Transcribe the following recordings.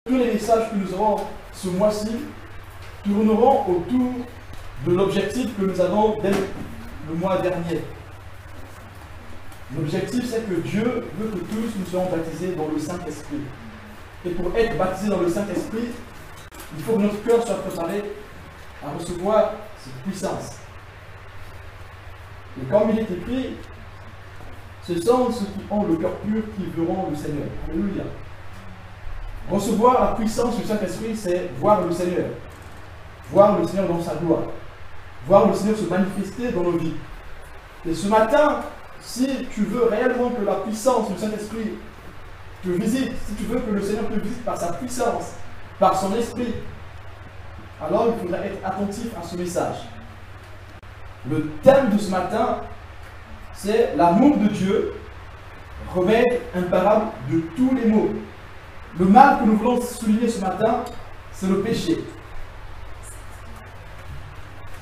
Tous les messages que nous aurons ce mois-ci tourneront autour de l'objectif que nous avons dès le mois dernier. L'objectif, c'est que Dieu veut que tous nous soyons baptisés dans le Saint-Esprit. Et pour être baptisé dans le Saint-Esprit, il faut que notre cœur soit préparé à recevoir cette puissance. Et comme il est écrit, ce sont ceux qui ont le cœur pur qui verront le Seigneur. Alléluia. Recevoir la puissance du Saint-Esprit, c'est voir le Seigneur. Voir le Seigneur dans sa gloire. Voir le Seigneur se manifester dans nos vies. Et ce matin, si tu veux réellement que la puissance du Saint-Esprit te visite, si tu veux que le Seigneur te visite par sa puissance, par son esprit, alors il faudra être attentif à ce message. Le thème de ce matin, c'est l'amour de Dieu, remède imparable de tous les maux. Le mal que nous voulons souligner ce matin, c'est le péché.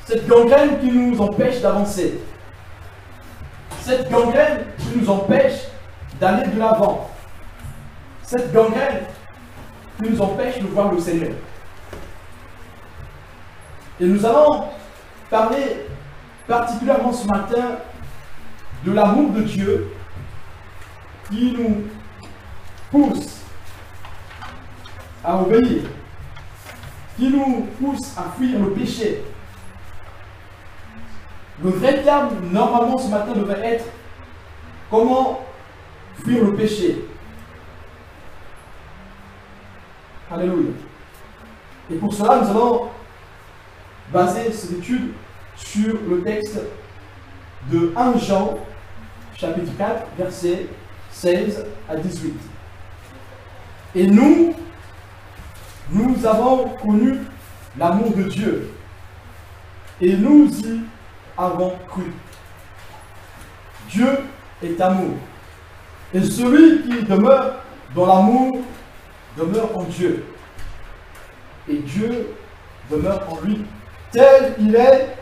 Cette gangrène qui nous empêche d'avancer. Cette gangrène qui nous empêche d'aller de l'avant. Cette gangrène qui nous empêche de voir le Seigneur. Et nous allons parler particulièrement ce matin de l'amour de Dieu qui nous pousse à obéir, qui nous pousse à fuir le péché. Le vrai terme, normalement, ce matin, devrait être comment fuir le péché. Alléluia. Et pour cela, nous allons baser cette étude sur le texte de 1 Jean, chapitre 4, versets 16 à 18. Et nous avons connu l'amour de Dieu, et nous y avons cru. Dieu est amour, et celui qui demeure dans l'amour demeure en Dieu, et Dieu demeure en lui. Tel il est,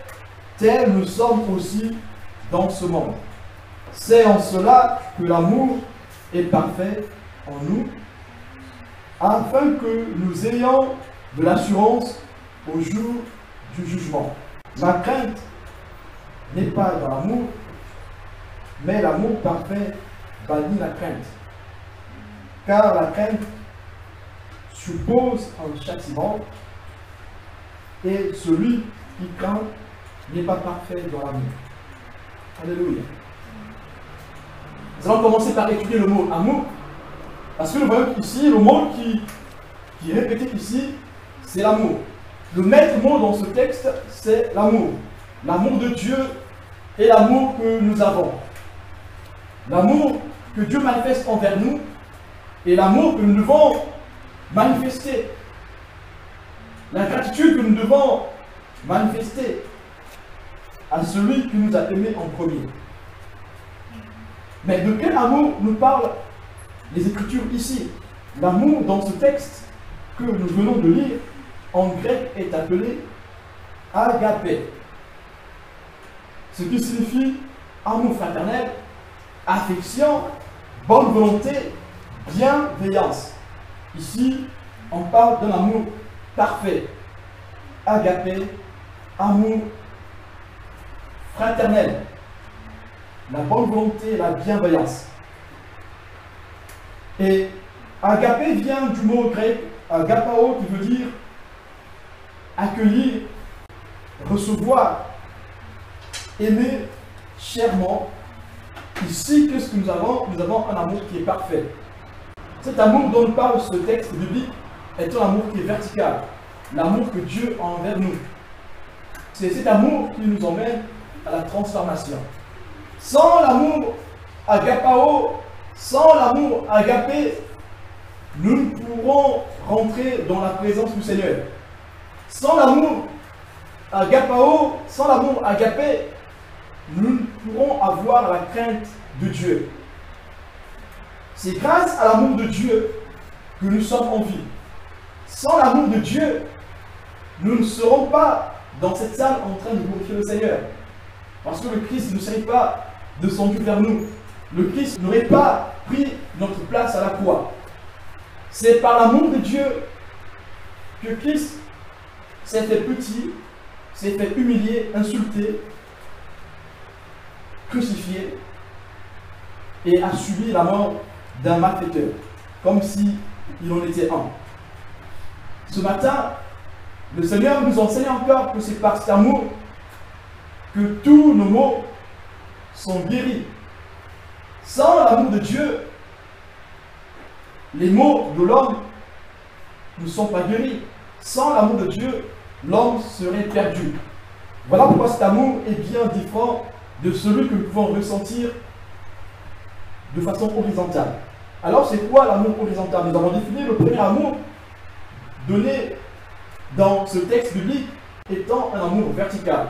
tel nous sommes aussi dans ce monde. C'est en cela que l'amour est parfait en nous, afin que nous ayons de l'assurance au jour du jugement. La crainte n'est pas dans l'amour, mais l'amour parfait bannit la crainte. Car la crainte suppose un châtiment, et celui qui craint n'est pas parfait dans l'amour. Alléluia. Nous allons commencer par étudier le mot amour, parce que nous voyons ici, le mot qui est répété ici, c'est l'amour. Le maître mot dans ce texte, c'est l'amour. L'amour de Dieu et l'amour que nous avons. L'amour que Dieu manifeste envers nous et l'amour que nous devons manifester. La gratitude que nous devons manifester à celui qui nous a aimés en premier. Mais de quel amour nous parlent les Écritures ici? L'amour dans ce texte que nous venons de lire en grec est appelé agapé, ce qui signifie amour fraternel, affection, bonne volonté, bienveillance. Ici, on parle d'un amour parfait. Agapé, amour fraternel, la bonne volonté, la bienveillance. Et agapé vient du mot grec agapao qui veut dire accueillir, recevoir, aimer chèrement. Ici, qu'est-ce que nous avons? Nous avons un amour qui est parfait. Cet amour dont parle ce texte biblique est un amour qui est vertical. L'amour que Dieu a envers nous. C'est cet amour qui nous emmène à la transformation. Sans l'amour agapao, sans l'amour agapé, nous ne pourrons rentrer dans la présence du Seigneur. Sans l'amour agapao, sans l'amour agapé, nous ne pourrons avoir la crainte de Dieu. C'est grâce à l'amour de Dieu que nous sommes en vie. Sans l'amour de Dieu, nous ne serons pas dans cette salle en train de glorifier le Seigneur. Parce que le Christ ne serait pas descendu vers nous. Le Christ n'aurait pas pris notre place à la croix. C'est par l'amour de Dieu que Christ s'est fait petit, s'est fait humilier, insulté, crucifié et a subi la mort d'un malfaiteur, comme si il en était un. Ce matin, le Seigneur nous enseigne encore que c'est par cet amour que tous nos maux sont guéris. Sans l'amour de Dieu, les maux de l'homme ne sont pas guéris. Sans l'amour de Dieu, l'homme serait perdu. Voilà pourquoi cet amour est bien différent de celui que nous pouvons ressentir de façon horizontale. Alors, c'est quoi l'amour horizontal? Nous avons défini le premier amour donné dans ce texte biblique étant un amour vertical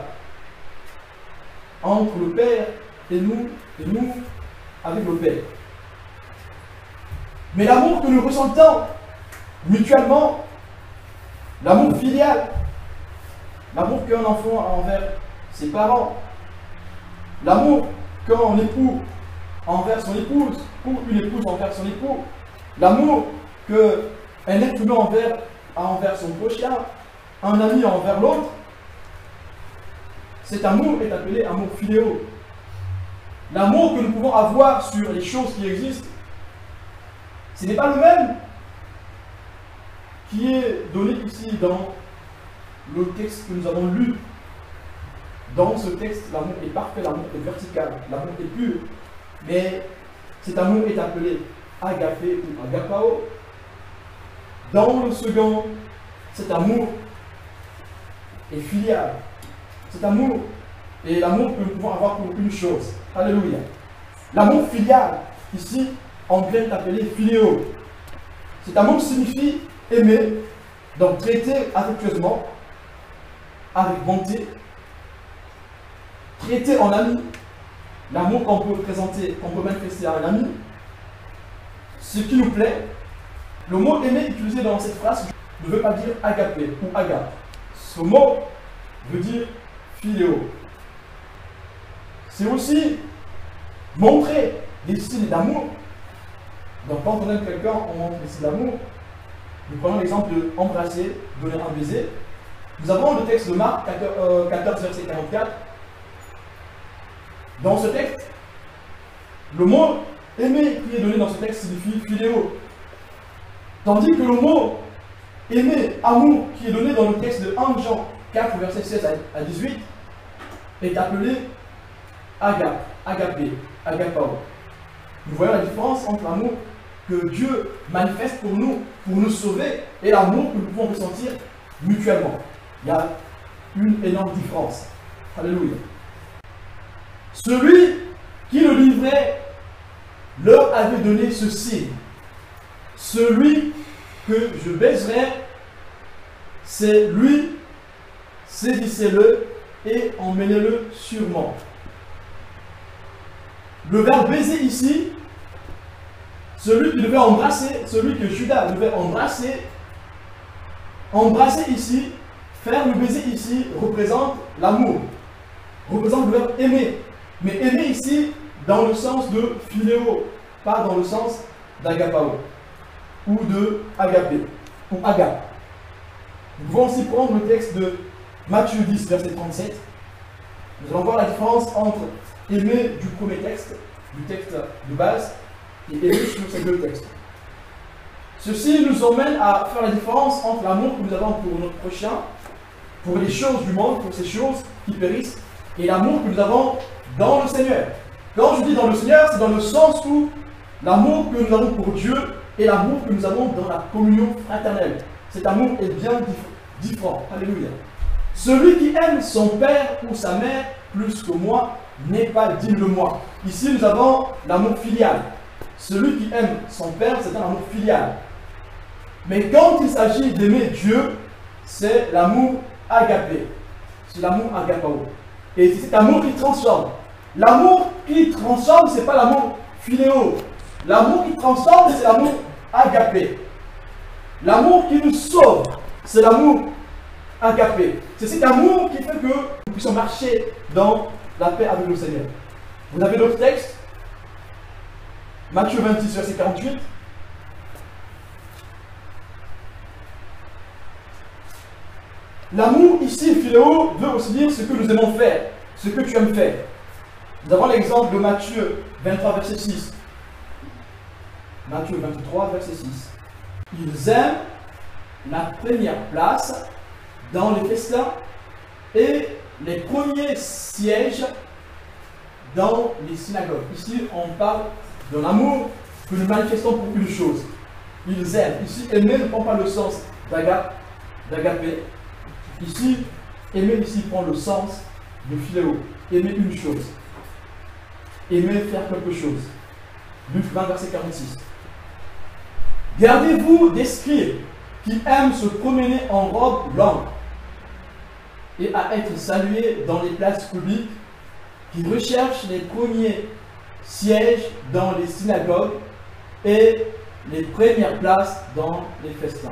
entre le Père et nous avec le Père. Mais l'amour que nous ressentons mutuellement, l'amour filial, l'amour qu'un enfant a envers ses parents, l'amour qu'un époux envers son épouse, ou une épouse envers son époux, l'amour qu'un être humain a envers son prochain, un ami envers l'autre, cet amour est appelé amour philéo. L'amour que nous pouvons avoir sur les choses qui existent, ce n'est pas le même qui est donné ici dans le texte que nous avons lu. Dans ce texte, l'amour est parfait, l'amour est vertical, l'amour est pur. Mais cet amour est appelé agapé ou agapao. Dans le second, cet amour est filial. Cet amour est l'amour que nous pouvons avoir pour une chose. Alléluia. L'amour filial, ici, en grec, est appelé philéo. Cet amour signifie aimer, donc traiter affectueusement, avec bonté, traiter en ami, l'amour qu'on peut présenter, qu'on peut manifester à un ami, ce qui nous plaît. Le mot aimer utilisé dans cette phrase ne veut pas dire agapé ou agape. Ce mot veut dire philéo. C'est aussi montrer des signes d'amour. Donc quand on aime quelqu'un, on montre des signes d'amour. Nous prenons l'exemple de embrasser, donner un baiser. Nous avons le texte de Marc 14, verset 44. Dans ce texte, le mot aimer qui est donné dans ce texte signifie philéo. Tandis que le mot aimer, amour, qui est donné dans le texte de 1 Jean 4, verset 16 à 18, est appelé agape, agapé, agapao. Nous voyons la différence entre l'amour que Dieu manifeste pour nous sauver, et l'amour que nous pouvons ressentir mutuellement. Il y a une énorme différence. Alléluia. Celui qui le livrait leur avait donné ce signe. Celui que je baiserai, c'est lui, saisissez-le et emmenez-le sûrement. Le verbe baiser ici, celui qui devait embrasser, celui que Judas devait embrasser ici, faire le baiser ici représente l'amour, représente le verbe aimer. Mais aimer ici dans le sens de philéo, pas dans le sens d'agapao ou de agapé ou agape. Nous pouvons aussi prendre le texte de Matthieu 10, verset 37. Nous allons voir la différence entre aimer du premier texte, du texte de base, et aimer sur ces deux textes. Ceci nous emmène à faire la différence entre l'amour que nous avons pour notre prochain, pour les choses du monde, pour ces choses qui périssent, et l'amour que nous avons dans le Seigneur. Quand je dis dans le Seigneur, c'est dans le sens où l'amour que nous avons pour Dieu et l'amour que nous avons dans la communion fraternelle. Cet amour est bien différent. Alléluia. Celui qui aime son père ou sa mère plus que moi n'est pas digne de moi. Ici, nous avons l'amour filial. Celui qui aime son père, c'est un amour filial. Mais quand il s'agit d'aimer Dieu, c'est l'amour agapé. C'est l'amour agapao. Et c'est cet amour qui transforme. L'amour qui transforme, ce n'est pas l'amour philéo. L'amour qui transforme, c'est l'amour agapé. L'amour qui nous sauve, c'est l'amour agapé. C'est cet amour qui fait que nous puissions marcher dans la paix avec le Seigneur. Vous avez d'autres textes? Matthieu 26, verset 48. L'amour ici, philéo, veut aussi dire ce que nous aimons faire, ce que tu aimes faire. Nous avons l'exemple de Matthieu 23, verset 6. Matthieu 23, verset 6. Ils aiment la première place dans les festins et les premiers sièges dans les synagogues. Ici, on parle de l'amour que nous manifestons pour une chose. Ils aiment. Ici, aimer ne prend pas le sens d'agapé. Ici, aimer ici prend le sens de philéo. Aimer une chose. Aimer faire quelque chose. Luc 20, verset 46. Gardez-vous des scribes qui aiment se promener en robe longue et à être salués dans les places publiques, qui recherchent les premiers sièges dans les synagogues et les premières places dans les festins.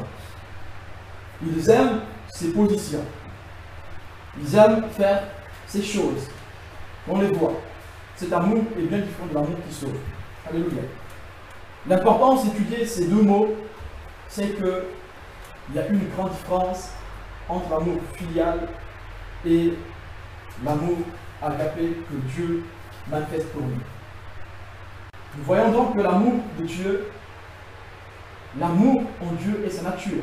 Ils aiment ces positions. Ils aiment faire ces choses. On les voit. Cet amour est bien différent de l'amour qui sauve. Alléluia. L'importance d'étudier ces deux mots, c'est qu'il y a une grande différence entre l'amour filial et l'amour agapé que Dieu manifeste pour nous. Nous voyons donc que l'amour de Dieu, l'amour en Dieu est sa nature.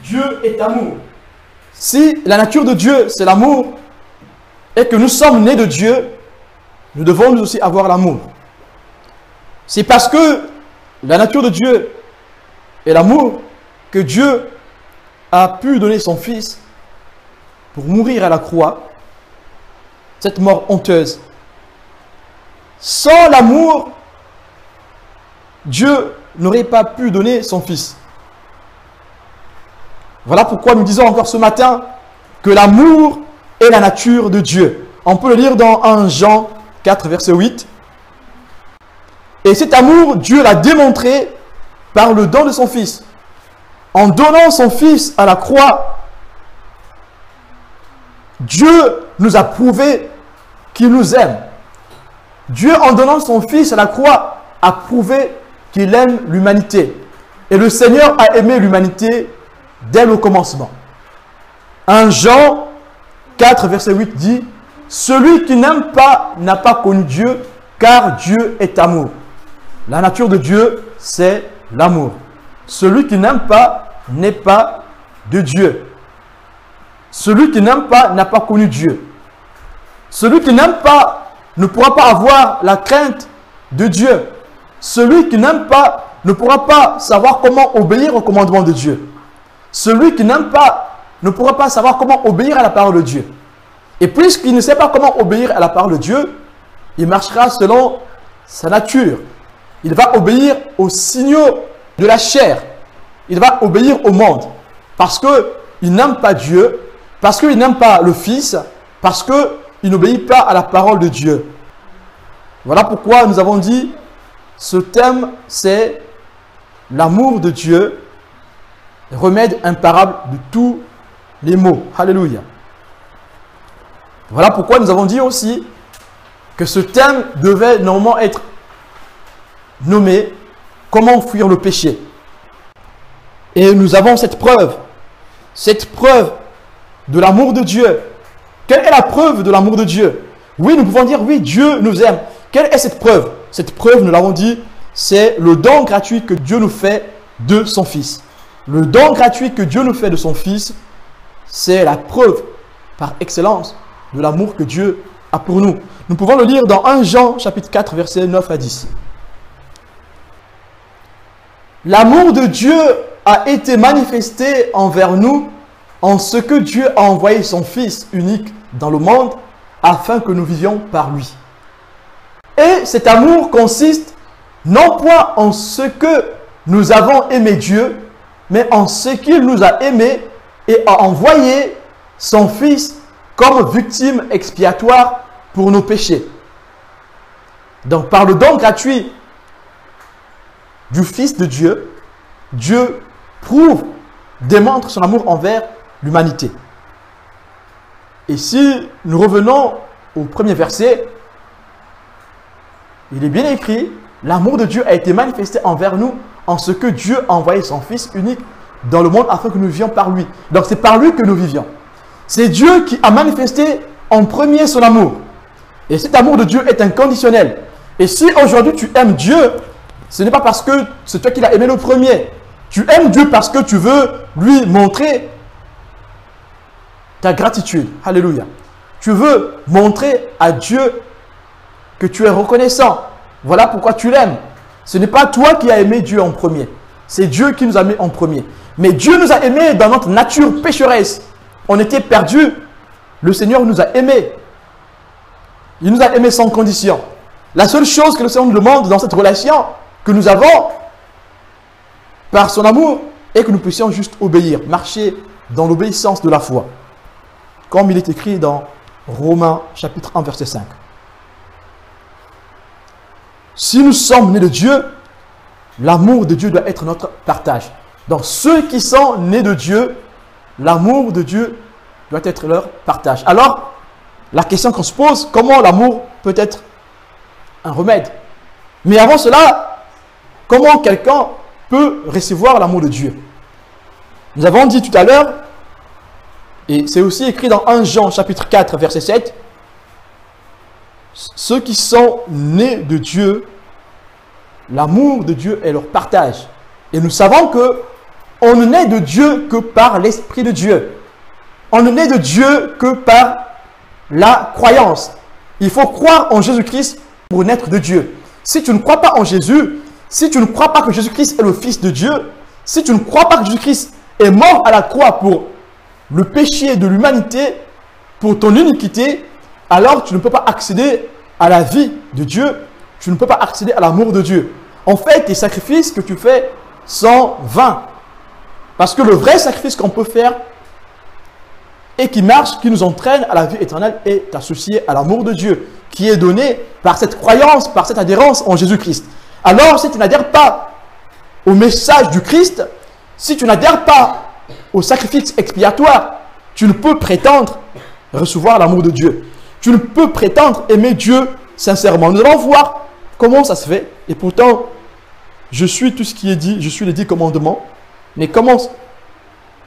Dieu est amour. Si la nature de Dieu, c'est l'amour, et que nous sommes nés de Dieu, nous devons nous aussi avoir l'amour. C'est parce que la nature de Dieu est l'amour que Dieu a pu donner son Fils pour mourir à la croix, cette mort honteuse. Sans l'amour, Dieu n'aurait pas pu donner son Fils. Voilà pourquoi nous disons encore ce matin que l'amour est la nature de Dieu. On peut le lire dans 1 Jean 4, verset 8. Et cet amour, Dieu l'a démontré par le don de son Fils. En donnant son Fils à la croix, Dieu nous a prouvé qu'il nous aime. Dieu, en donnant son Fils à la croix, a prouvé qu'il aime l'humanité. Et le Seigneur a aimé l'humanité dès le commencement. 1 Jean 4, verset 8 dit « Celui qui n'aime pas n'a pas connu Dieu, car Dieu est amour. » La nature de Dieu, c'est l'amour. Celui qui n'aime pas n'est pas de Dieu. Celui qui n'aime pas n'a pas connu Dieu. Celui qui n'aime pas ne pourra pas avoir la crainte de Dieu. Celui qui n'aime pas ne pourra pas savoir comment obéir au commandement de Dieu. Celui qui n'aime pas ne pourra pas savoir comment obéir à la parole de Dieu. Et puisqu'il ne sait pas comment obéir à la parole de Dieu, il marchera selon sa nature. Il va obéir aux signaux de la chair. Il va obéir au monde. Parce qu'il n'aime pas Dieu, parce qu'il n'aime pas le Fils, parce qu'il n'obéit pas à la parole de Dieu. Voilà pourquoi nous avons dit, ce thème, c'est l'amour de Dieu, remède imparable de tous les maux. Alléluia. Voilà pourquoi nous avons dit aussi que ce thème devait normalement être nommé « Comment fuir le péché ». Et nous avons cette preuve de l'amour de Dieu. Quelle est la preuve de l'amour de Dieu? Oui, nous pouvons dire, oui, Dieu nous aime. Quelle est cette preuve? Cette preuve, nous l'avons dit, c'est le don gratuit que Dieu nous fait de son Fils. Le don gratuit que Dieu nous fait de son Fils, c'est la preuve par excellence de l'amour que Dieu a pour nous. Nous pouvons le lire dans 1 Jean, chapitre 4, versets 9 à 10. L'amour de Dieu a été manifesté envers nous en ce que Dieu a envoyé son Fils unique dans le monde afin que nous vivions par lui. Et cet amour consiste non point en ce que nous avons aimé Dieu, mais en ce qu'il nous a aimés et a envoyé son Fils comme victime expiatoire pour nos péchés. Donc par le don gratuit du Fils de Dieu, Dieu prouve, démontre son amour envers l'humanité. Et si nous revenons au premier verset, il est bien écrit, l'amour de Dieu a été manifesté envers nous en ce que Dieu a envoyé son Fils unique dans le monde afin que nous vivions par lui. Donc c'est par lui que nous vivions. C'est Dieu qui a manifesté en premier son amour. Et cet amour de Dieu est inconditionnel. Et si aujourd'hui tu aimes Dieu, ce n'est pas parce que c'est toi qui l'as aimé le premier. Tu aimes Dieu parce que tu veux lui montrer ta gratitude. Alléluia. Tu veux montrer à Dieu que tu es reconnaissant. Voilà pourquoi tu l'aimes. Ce n'est pas toi qui as aimé Dieu en premier. C'est Dieu qui nous a mis en premier. Mais Dieu nous a aimés dans notre nature pécheresse. On était perdus. Le Seigneur nous a aimés. Il nous a aimés sans condition. La seule chose que le Seigneur nous demande dans cette relation que nous avons par son amour est que nous puissions juste obéir, marcher dans l'obéissance de la foi. Comme il est écrit dans Romains chapitre 1 verset 5. Si nous sommes nés de Dieu, l'amour de Dieu doit être notre partage. Donc ceux qui sont nés de Dieu, l'amour de Dieu doit être leur partage. Alors, la question qu'on se pose, comment l'amour peut être un remède? Mais avant cela, comment quelqu'un peut recevoir l'amour de Dieu? Nous avons dit tout à l'heure, et c'est aussi écrit dans 1 Jean chapitre 4 verset 7, ceux qui sont nés de Dieu, l'amour de Dieu est leur partage. Et nous savons que on ne naît de Dieu que par l'Esprit de Dieu. On ne naît de Dieu que par la croyance. Il faut croire en Jésus-Christ pour naître de Dieu. Si tu ne crois pas en Jésus, si tu ne crois pas que Jésus-Christ est le Fils de Dieu, si tu ne crois pas que Jésus-Christ est mort à la croix pour le péché de l'humanité, pour ton iniquité, alors tu ne peux pas accéder à la vie de Dieu, tu ne peux pas accéder à l'amour de Dieu. En fait, tes sacrifices que tu fais sont vains. Parce que le vrai sacrifice qu'on peut faire et qui marche, qui nous entraîne à la vie éternelle, est associé à l'amour de Dieu, qui est donné par cette croyance, par cette adhérence en Jésus-Christ. Alors, si tu n'adhères pas au message du Christ, si tu n'adhères pas au sacrifice expiatoire, tu ne peux prétendre recevoir l'amour de Dieu. Tu ne peux prétendre aimer Dieu sincèrement. Nous allons voir comment ça se fait. Et pourtant, je suis tout ce qui est dit, je suis les 10 commandements. Mais comment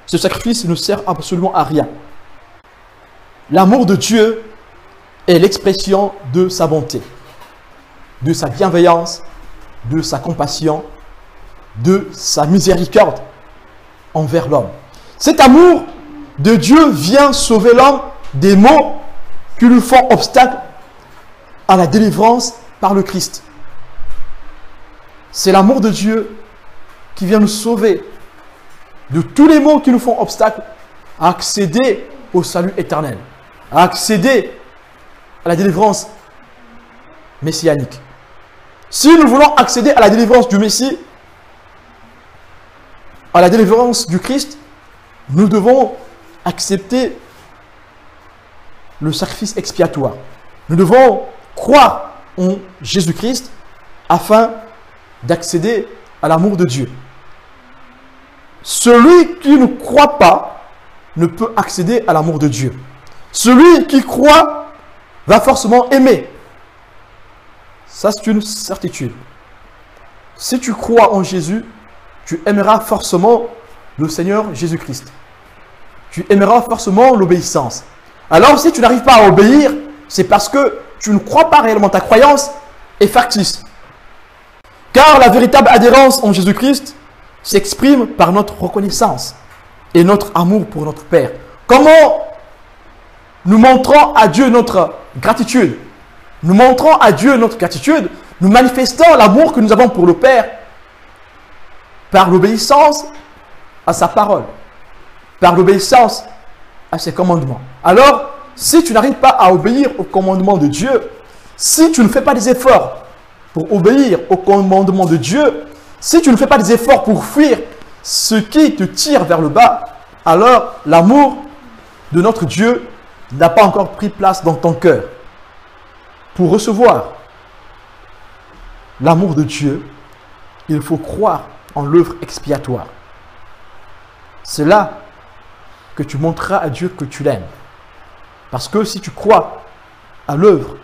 ce sacrifice ne sert absolument à rien? L'amour de Dieu est l'expression de sa bonté, de sa bienveillance, de sa compassion, de sa miséricorde envers l'homme. Cet amour de Dieu vient sauver l'homme des maux qui lui font obstacle à la délivrance par le Christ. C'est l'amour de Dieu qui vient nous sauver de tous les maux qui nous font obstacle à accéder au salut éternel, à accéder à la délivrance messianique. Si nous voulons accéder à la délivrance du Messie, à la délivrance du Christ, nous devons accepter le sacrifice expiatoire. Nous devons croire en Jésus-Christ afin d'accéder à l'amour de Dieu. Celui qui ne croit pas ne peut accéder à l'amour de Dieu. Celui qui croit va forcément aimer. Ça, c'est une certitude. Si tu crois en Jésus, tu aimeras forcément le Seigneur Jésus-Christ. Tu aimeras forcément l'obéissance. Alors, si tu n'arrives pas à obéir, c'est parce que tu ne crois pas réellement. Ta croyance est factice. Car la véritable adhérence en Jésus-Christ s'exprime par notre reconnaissance et notre amour pour notre Père. Comment nous montrons à Dieu notre gratitude? Nous montrons à Dieu notre gratitude, nous manifestons l'amour que nous avons pour le Père par l'obéissance à sa parole, par l'obéissance à ses commandements. Alors, si tu n'arrives pas à obéir aux commandements de Dieu, si tu ne fais pas des efforts pour obéir aux commandements de Dieu, si tu ne fais pas des efforts pour fuir ce qui te tire vers le bas, alors l'amour de notre Dieu n'a pas encore pris place dans ton cœur. Pour recevoir l'amour de Dieu, il faut croire en l'œuvre expiatoire. C'est là que tu montreras à Dieu que tu l'aimes. Parce que si tu crois à l'œuvre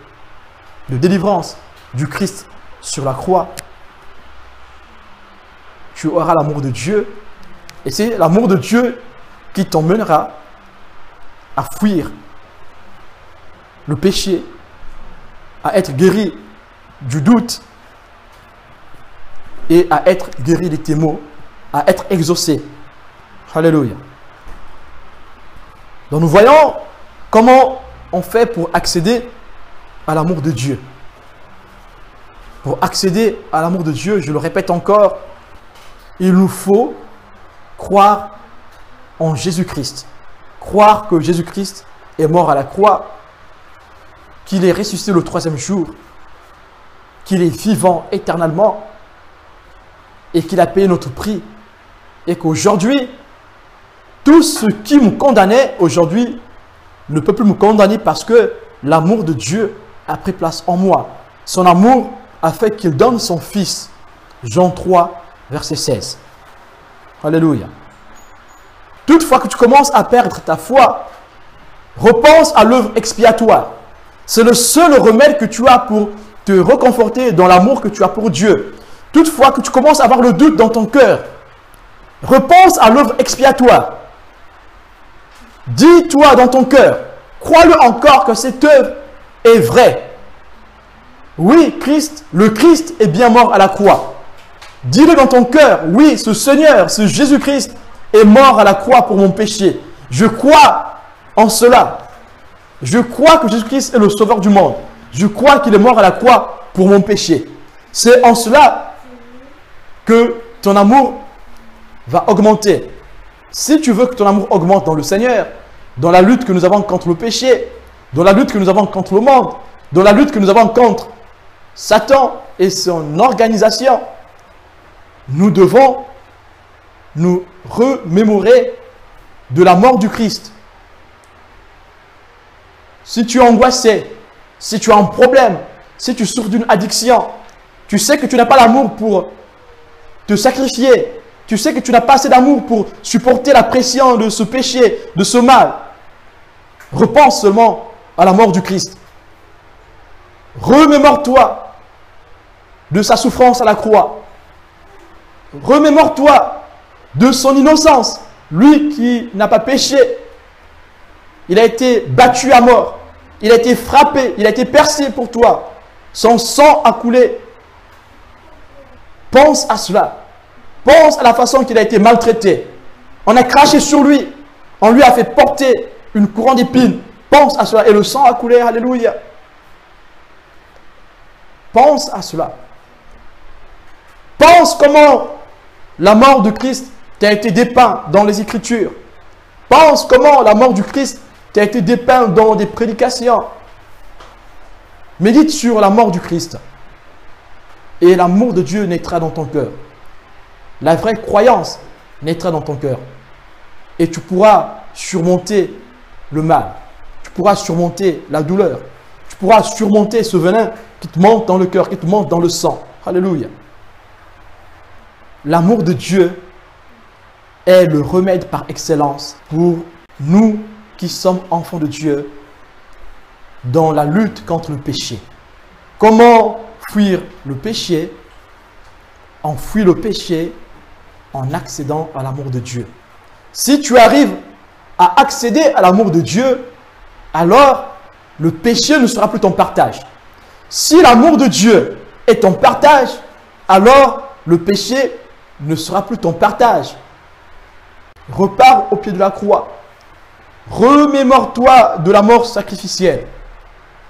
de délivrance du Christ sur la croix, tu auras l'amour de Dieu Et c'est l'amour de Dieu qui t'emmènera à fuir le péché, à être guéri du doute et à être guéri des tes maux, à être exaucé. Alléluia. Donc nous voyons comment on fait pour accéder à l'amour de Dieu. Pour accéder à l'amour de Dieu, je le répète encore, il nous faut croire en Jésus-Christ. Croire que Jésus-Christ est mort à la croix, qu'il est ressuscité le 3e jour, qu'il est vivant éternellement et qu'il a payé notre prix. Et qu'aujourd'hui, tout ce qui me condamnait aujourd'hui ne peut plus me condamner parce que l'amour de Dieu a pris place en moi. Son amour a fait qu'il donne son Fils. Jean 3, verset 16. Alléluia. Toutefois que tu commences à perdre ta foi, repense à l'œuvre expiatoire. C'est le seul remède que tu as pour te reconforter dans l'amour que tu as pour Dieu. Toutefois que tu commences à avoir le doute dans ton cœur, repense à l'œuvre expiatoire. Dis-toi dans ton cœur, crois-le encore que cette œuvre est vraie. Oui, le Christ est bien mort à la croix. Dis-le dans ton cœur, oui, ce Seigneur, ce Jésus-Christ est mort à la croix pour mon péché. Je crois en cela. Je crois que Jésus-Christ est le sauveur du monde. Je crois qu'il est mort à la croix pour mon péché. C'est en cela que ton amour va augmenter. Si tu veux que ton amour augmente dans le Seigneur, dans la lutte que nous avons contre le péché, dans la lutte que nous avons contre le monde, dans la lutte que nous avons contre Satan et son organisation, nous devons nous remémorer de la mort du Christ. Si tu es angoissé, si tu as un problème, si tu souffres d'une addiction, tu sais que tu n'as pas l'amour pour te sacrifier, tu sais que tu n'as pas assez d'amour pour supporter la pression de ce péché, de ce mal. Repense seulement à la mort du Christ. Remémore-toi de sa souffrance à la croix. Remémore-toi de son innocence. Lui qui n'a pas péché, il a été battu à mort. Il a été frappé, il a été percé pour toi. Son sang a coulé. Pense à cela. Pense à la façon qu'il a été maltraité. On a craché sur lui. On lui a fait porter une couronne d'épines. Pense à cela. Et le sang a coulé. Alléluia. Pense à cela. Pense comment la mort de Christ t'a été dépeinte dans les Écritures. Pense comment la mort du Christ t'a été dépeinte dans des prédications. Médite sur la mort du Christ. Et l'amour de Dieu naîtra dans ton cœur. La vraie croyance naîtra dans ton cœur. Et tu pourras surmonter le mal. Tu pourras surmonter la douleur. Tu pourras surmonter ce venin qui te monte dans le cœur, qui te monte dans le sang. Alléluia. L'amour de Dieu est le remède par excellence pour nous qui sommes enfants de Dieu dans la lutte contre le péché. Comment fuir le péché? On fuit le péché en accédant à l'amour de Dieu. Si tu arrives à accéder à l'amour de Dieu, alors le péché ne sera plus ton partage. Si l'amour de Dieu est ton partage, alors le péché ne sera plus ton partage. Repars au pied de la croix. Remémore-toi de la mort sacrificielle.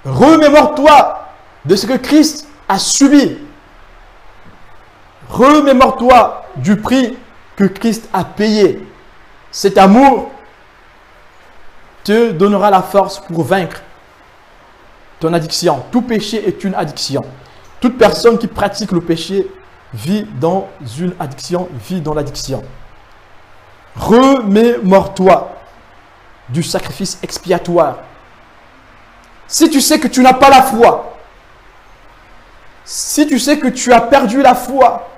Remémore-toi de ce que Christ a subi. Remémore-toi du prix que Christ a payé. Cet amour te donnera la force pour vaincre ton addiction. Tout péché est une addiction. Toute personne qui pratique le péché vit dans une addiction, vit dans l'addiction. Remémore-toi du sacrifice expiatoire. Si tu sais que tu n'as pas la foi, si tu sais que tu as perdu la foi,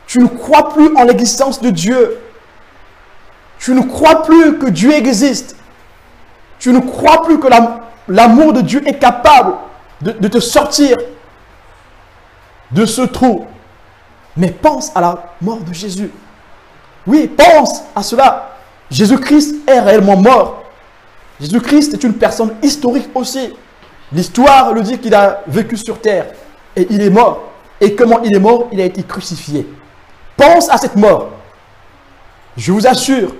tu ne crois plus en l'existence de Dieu, tu ne crois plus que Dieu existe, tu ne crois plus que l'amour de Dieu est capable de te sortir de ce trou, mais pense à la mort de Jésus. Oui, pense à cela. Jésus-Christ est réellement mort. Jésus-Christ est une personne historique aussi. L'histoire le dit qu'il a vécu sur terre et il est mort. Et comment il est mort? Il a été crucifié. Pense à cette mort. Je vous assure,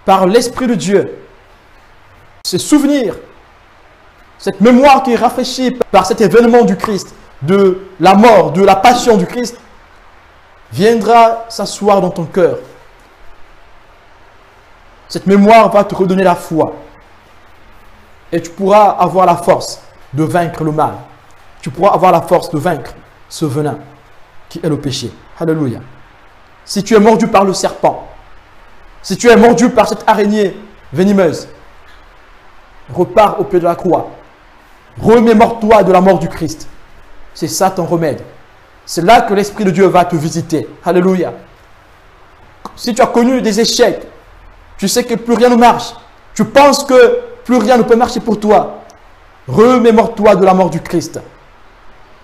par l'Esprit de Dieu, ce souvenir, cette mémoire qui est rafraîchie par cet événement du Christ, de la mort, de la passion du Christ, viendra s'asseoir dans ton cœur. Cette mémoire va te redonner la foi. Et tu pourras avoir la force de vaincre le mal. Tu pourras avoir la force de vaincre ce venin qui est le péché. Alléluia. Si tu es mordu par le serpent, si tu es mordu par cette araignée venimeuse, repars au pied de la croix. Remémore-toi de la mort du Christ. C'est ça ton remède. C'est là que l'Esprit de Dieu va te visiter. Alléluia. Si tu as connu des échecs, tu sais que plus rien ne marche, tu penses que plus rien ne peut marcher pour toi, remémore-toi de la mort du Christ.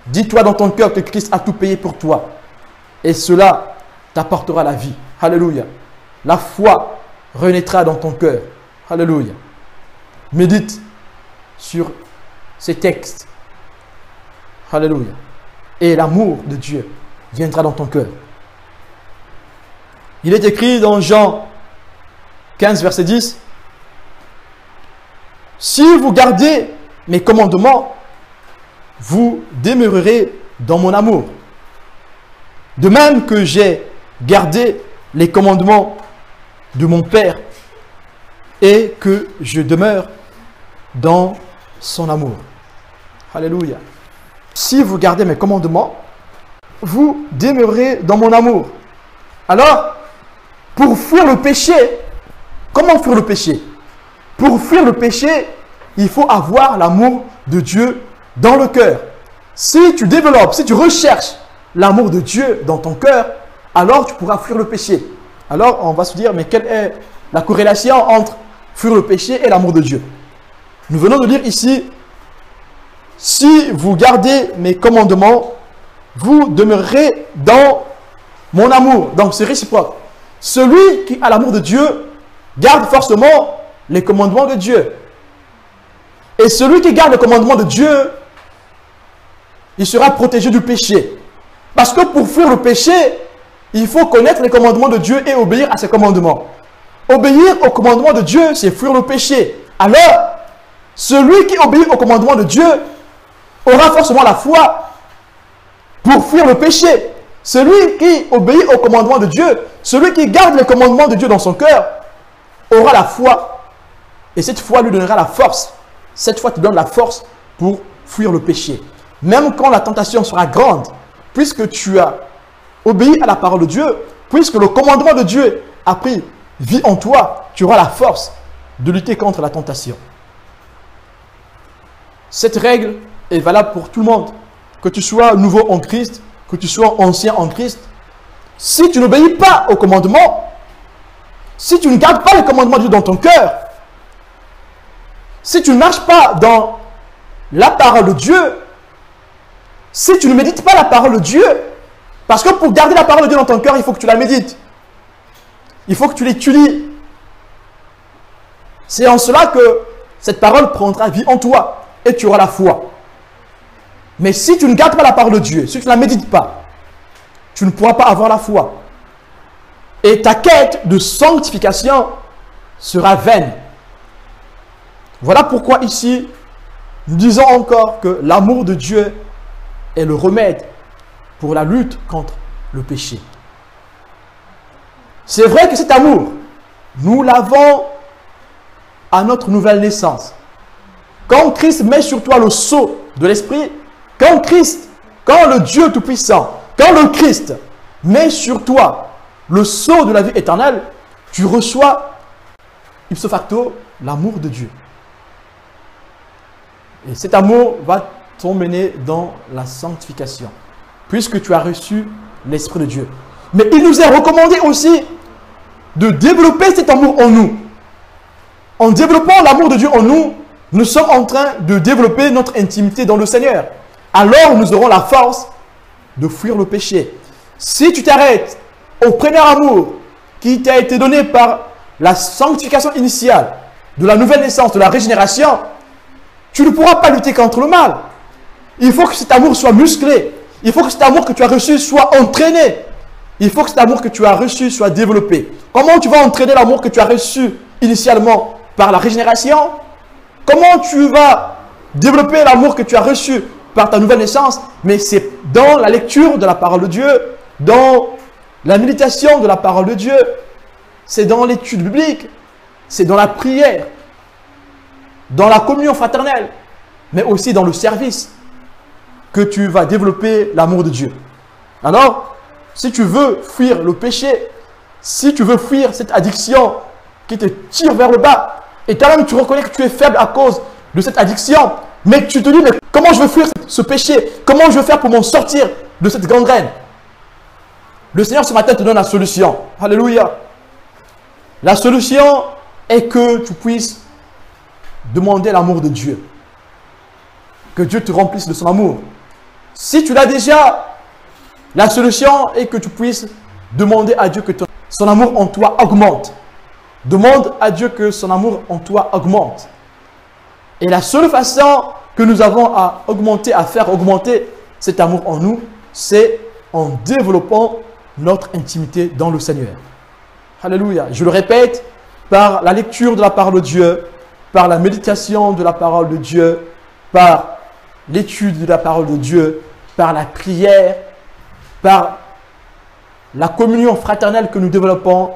Dis-toi dans ton cœur que Christ a tout payé pour toi. Et cela t'apportera la vie. Alléluia. La foi renaîtra dans ton cœur. Alléluia. Médite sur ces textes. Alléluia. Et l'amour de Dieu viendra dans ton cœur. Il est écrit dans Jean 15, verset 10. Si vous gardez mes commandements, vous demeurerez dans mon amour. De même que j'ai gardé les commandements de mon Père et que je demeure dans son amour. Alléluia. Si vous gardez mes commandements, vous demeurerez dans mon amour. Alors, pour fuir le péché, comment fuir le péché? Pour fuir le péché, il faut avoir l'amour de Dieu dans le cœur. Si tu développes, si tu recherches l'amour de Dieu dans ton cœur, alors tu pourras fuir le péché. Alors, on va se dire, mais quelle est la corrélation entre fuir le péché et l'amour de Dieu? Nous venons de lire ici, si vous gardez mes commandements, vous demeurerez dans mon amour. Donc, c'est réciproque. Celui qui a l'amour de Dieu garde forcément les commandements de Dieu. Et celui qui garde les commandements de Dieu, il sera protégé du péché. Parce que pour fuir le péché, il faut connaître les commandements de Dieu et obéir à ses commandements. Obéir aux commandements de Dieu, c'est fuir le péché. Alors, celui qui obéit aux commandements de Dieu aura forcément la foi pour fuir le péché. Celui qui obéit aux commandements de Dieu, celui qui garde les commandements de Dieu dans son cœur, aura la foi. Et cette foi lui donnera la force. Cette foi te donne la force pour fuir le péché. Même quand la tentation sera grande, puisque tu as obéi à la parole de Dieu, puisque le commandement de Dieu a pris vie en toi, tu auras la force de lutter contre la tentation. Cette règle est valable pour tout le monde. Que tu sois nouveau en Christ, que tu sois ancien en Christ. Si tu n'obéis pas au commandement, si tu ne gardes pas les commandements de Dieu dans ton cœur, si tu ne marches pas dans la parole de Dieu, si tu ne médites pas la parole de Dieu, parce que pour garder la parole de Dieu dans ton cœur, il faut que tu la médites. Il faut que tu l'étudies. C'est en cela que cette parole prendra vie en toi et tu auras la foi. Mais si tu ne gardes pas la parole de Dieu, si tu ne la médites pas, tu ne pourras pas avoir la foi. Et ta quête de sanctification sera vaine. Voilà pourquoi ici, nous disons encore que l'amour de Dieu est le remède pour la lutte contre le péché. C'est vrai que cet amour, nous l'avons à notre nouvelle naissance. Quand Christ met sur toi le sceau de l'Esprit, quand le Dieu Tout-Puissant, quand le Christ met sur toi le sceau de la vie éternelle, tu reçois ipso facto l'amour de Dieu. Et cet amour va t'emmener dans la sanctification, puisque tu as reçu l'Esprit de Dieu. Mais il nous est recommandé aussi de développer cet amour en nous. En développant l'amour de Dieu en nous, nous sommes en train de développer notre intimité dans le Seigneur. Alors nous aurons la force de fuir le péché. Si tu t'arrêtes au premier amour, qui t'a été donné par la sanctification initiale, de la nouvelle naissance, de la régénération, tu ne pourras pas lutter contre le mal. Il faut que cet amour soit musclé. Il faut que cet amour que tu as reçu soit entraîné. Il faut que cet amour que tu as reçu soit développé. Comment tu vas entraîner l'amour que tu as reçu initialement par la régénération? Comment tu vas développer l'amour que tu as reçu par ta nouvelle naissance? Mais c'est dans la lecture de la parole de Dieu, dans la méditation de la parole de Dieu, c'est dans l'étude biblique, c'est dans la prière, dans la communion fraternelle, mais aussi dans le service que tu vas développer l'amour de Dieu. Alors, si tu veux fuir le péché, si tu veux fuir cette addiction qui te tire vers le bas, et toi-même tu reconnais que tu es faible à cause de cette addiction, mais tu te dis, mais comment je veux fuir ce péché? Comment je veux faire pour m'en sortir de cette gangrène? Le Seigneur ce matin te donne la solution. Alléluia. La solution est que tu puisses demander l'amour de Dieu. Que Dieu te remplisse de son amour. Si tu l'as déjà, la solution est que tu puisses demander à Dieu que son amour en toi augmente. Demande à Dieu que son amour en toi augmente. Et la seule façon que nous avons à augmenter, à faire augmenter cet amour en nous, c'est en développant notre intimité dans le Seigneur. Alléluia. Je le répète, par la lecture de la parole de Dieu, par la méditation de la parole de Dieu, par l'étude de la parole de Dieu, par la prière, par la communion fraternelle que nous développons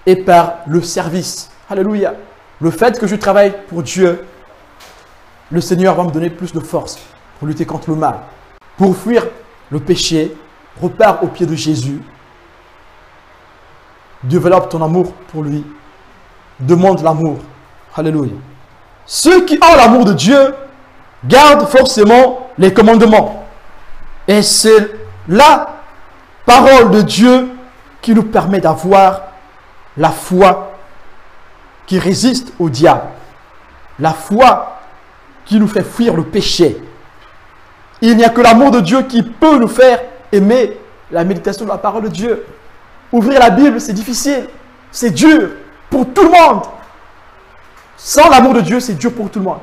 et par le service. Alléluia. Le fait que je travaille pour Dieu, le Seigneur va me donner plus de force pour lutter contre le mal. Pour fuir le péché, repars au pied de Jésus. Développe ton amour pour lui. Demande l'amour. Alléluia. Ceux qui ont l'amour de Dieu gardent forcément les commandements. Et c'est la parole de Dieu qui nous permet d'avoir la foi qui résiste au diable. La foi qui nous fait fuir le péché. Il n'y a que l'amour de Dieu qui peut nous faire aimer la méditation de la parole de Dieu. Ouvrir la Bible, c'est difficile. C'est dur pour tout le monde. Sans l'amour de Dieu, c'est dur pour tout le monde.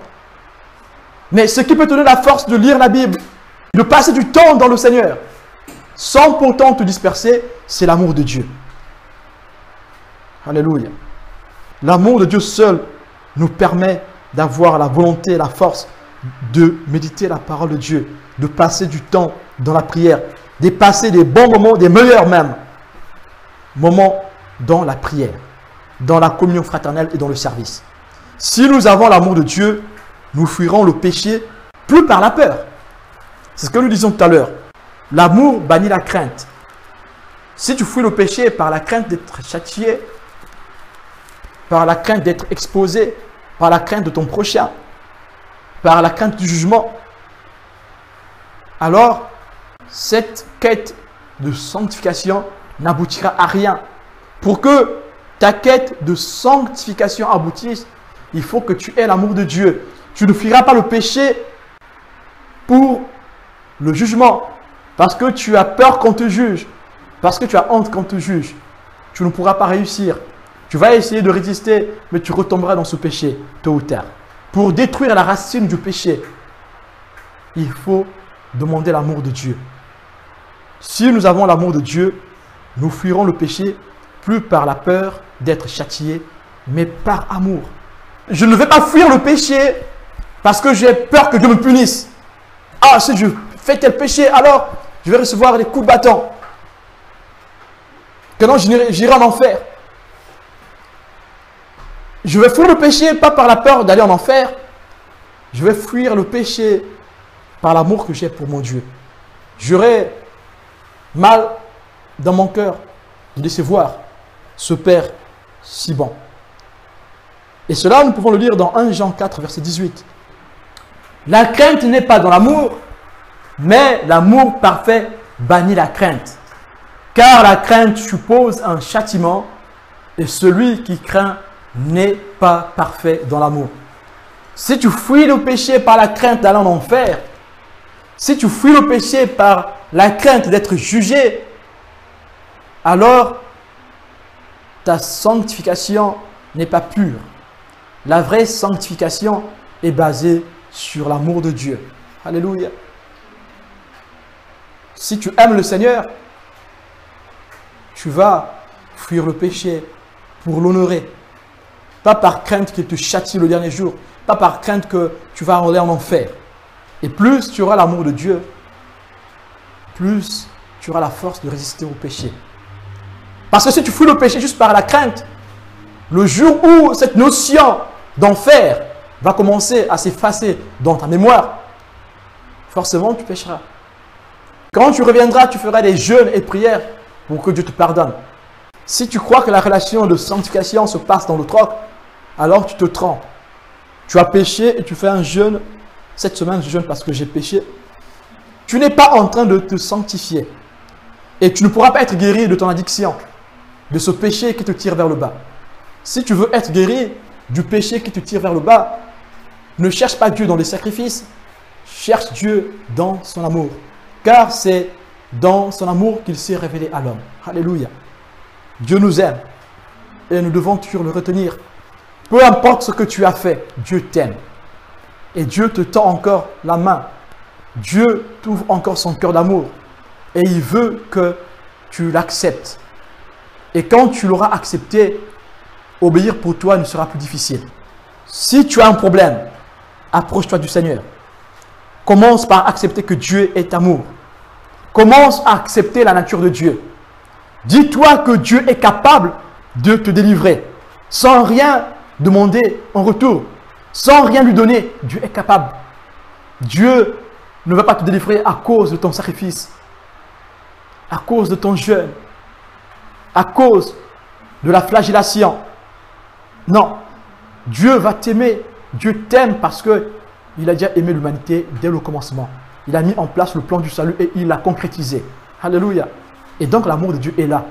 Mais ce qui peut te donner la force de lire la Bible, de passer du temps dans le Seigneur, sans pourtant te disperser, c'est l'amour de Dieu. Alléluia. L'amour de Dieu seul nous permet d'avoir la volonté et la force de méditer la parole de Dieu, de passer du temps dans la prière, de passer des bons moments, des meilleurs même moments dans la prière, dans la communion fraternelle et dans le service. Si nous avons l'amour de Dieu, nous fuirons le péché plus par la peur. C'est ce que nous disions tout à l'heure. L'amour bannit la crainte. Si tu fuis le péché par la crainte d'être châtié, par la crainte d'être exposé, par la crainte de ton prochain, par la crainte du jugement, alors cette quête de sanctification n'aboutira à rien. Pour que ta quête de sanctification aboutisse, il faut que tu aies l'amour de Dieu. Tu ne fuiras pas le péché pour le jugement, parce que tu as peur qu'on te juge, parce que tu as honte qu'on te juge. Tu ne pourras pas réussir. Tu vas essayer de résister, mais tu retomberas dans ce péché, tôt ou tard. Pour détruire la racine du péché, il faut demander l'amour de Dieu. Si nous avons l'amour de Dieu, nous fuirons le péché plus par la peur d'être châtié, mais par amour. Je ne vais pas fuir le péché parce que j'ai peur que Dieu me punisse. Ah, si je fais tel péché, alors je vais recevoir des coups de bâton. Que non, j'irai en enfer. Je vais fuir le péché, pas par la peur d'aller en enfer. Je vais fuir le péché par l'amour que j'ai pour mon Dieu. J'aurai mal dans mon cœur de décevoir ce Père si bon. Et cela, nous pouvons le lire dans 1 Jean 4, verset 18. La crainte n'est pas dans l'amour, mais l'amour parfait bannit la crainte. Car la crainte suppose un châtiment, et celui qui craint n'est pas parfait dans l'amour. Si tu fuis le péché par la crainte d'aller en enfer, si tu fuis le péché par la crainte d'être jugé, alors ta sanctification n'est pas pure. La vraie sanctification est basée sur l'amour de Dieu. Alléluia. Si tu aimes le Seigneur, tu vas fuir le péché pour l'honorer. Pas par crainte qu'il te châtie le dernier jour. Pas par crainte que tu vas aller en enfer. Et plus tu auras l'amour de Dieu, plus tu auras la force de résister au péché. Parce que si tu fuis le péché juste par la crainte, le jour où cette notion d'enfer va commencer à s'effacer dans ta mémoire, forcément tu pécheras. Quand tu reviendras, tu feras des jeûnes et prières pour que Dieu te pardonne. Si tu crois que la relation de sanctification se passe dans le troc, alors tu te trompes. Tu as péché et tu fais un jeûne. Cette semaine, je jeûne parce que j'ai péché. Tu n'es pas en train de te sanctifier. Et tu ne pourras pas être guéri de ton addiction, de ce péché qui te tire vers le bas. Si tu veux être guéri du péché qui te tire vers le bas, ne cherche pas Dieu dans les sacrifices, cherche Dieu dans son amour. Car c'est dans son amour qu'il s'est révélé à l'homme. Alléluia. Dieu nous aime et nous devons toujours le retenir. Peu importe ce que tu as fait, Dieu t'aime. Et Dieu te tend encore la main. Dieu t'ouvre encore son cœur d'amour. Et il veut que tu l'acceptes. Et quand tu l'auras accepté, obéir pour toi ne sera plus difficile. Si tu as un problème, approche-toi du Seigneur. Commence par accepter que Dieu est amour. Commence à accepter la nature de Dieu. Dis-toi que Dieu est capable de te délivrer. Sans rien demander en retour. Sans rien lui donner. Dieu est capable. Dieu ne va pas te délivrer à cause de ton sacrifice. À cause de ton jeûne. À cause de la flagellation. Non. Dieu va t'aimer. Dieu t'aime parce qu'il a déjà aimé l'humanité dès le commencement. Il a mis en place le plan du salut et il l'a concrétisé. Alléluia. Et donc l'amour de Dieu est là.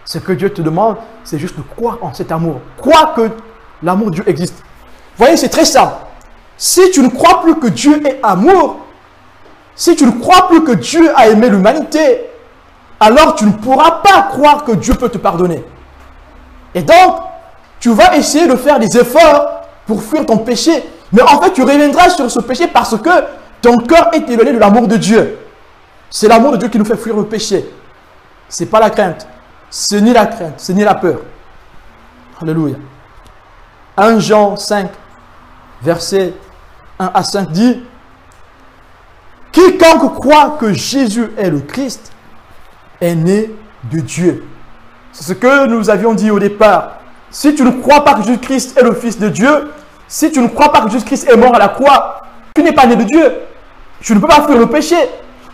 Ce que Dieu te demande, c'est juste de croire en cet amour. Crois que l'amour de Dieu existe. Vous voyez, c'est très simple. Si tu ne crois plus que Dieu est amour, si tu ne crois plus que Dieu a aimé l'humanité, alors tu ne pourras pas croire que Dieu peut te pardonner. Et donc, tu vas essayer de faire des efforts pour fuir ton péché. Mais en fait, tu reviendras sur ce péché parce que ton cœur est éloigné de l'amour de Dieu. C'est l'amour de Dieu qui nous fait fuir le péché. Ce n'est pas la crainte. Ce n'est ni la crainte, ce n'est la peur. Alléluia. 1 Jean 5, versets 1 à 5 dit: quiconque croit que Jésus est le Christ est né de Dieu. C'est ce que nous avions dit au départ. Si tu ne crois pas que Jésus-Christ est le Fils de Dieu, si tu ne crois pas que Jésus-Christ est mort à la croix, tu n'es pas né de Dieu. Tu ne peux pas fuir le péché.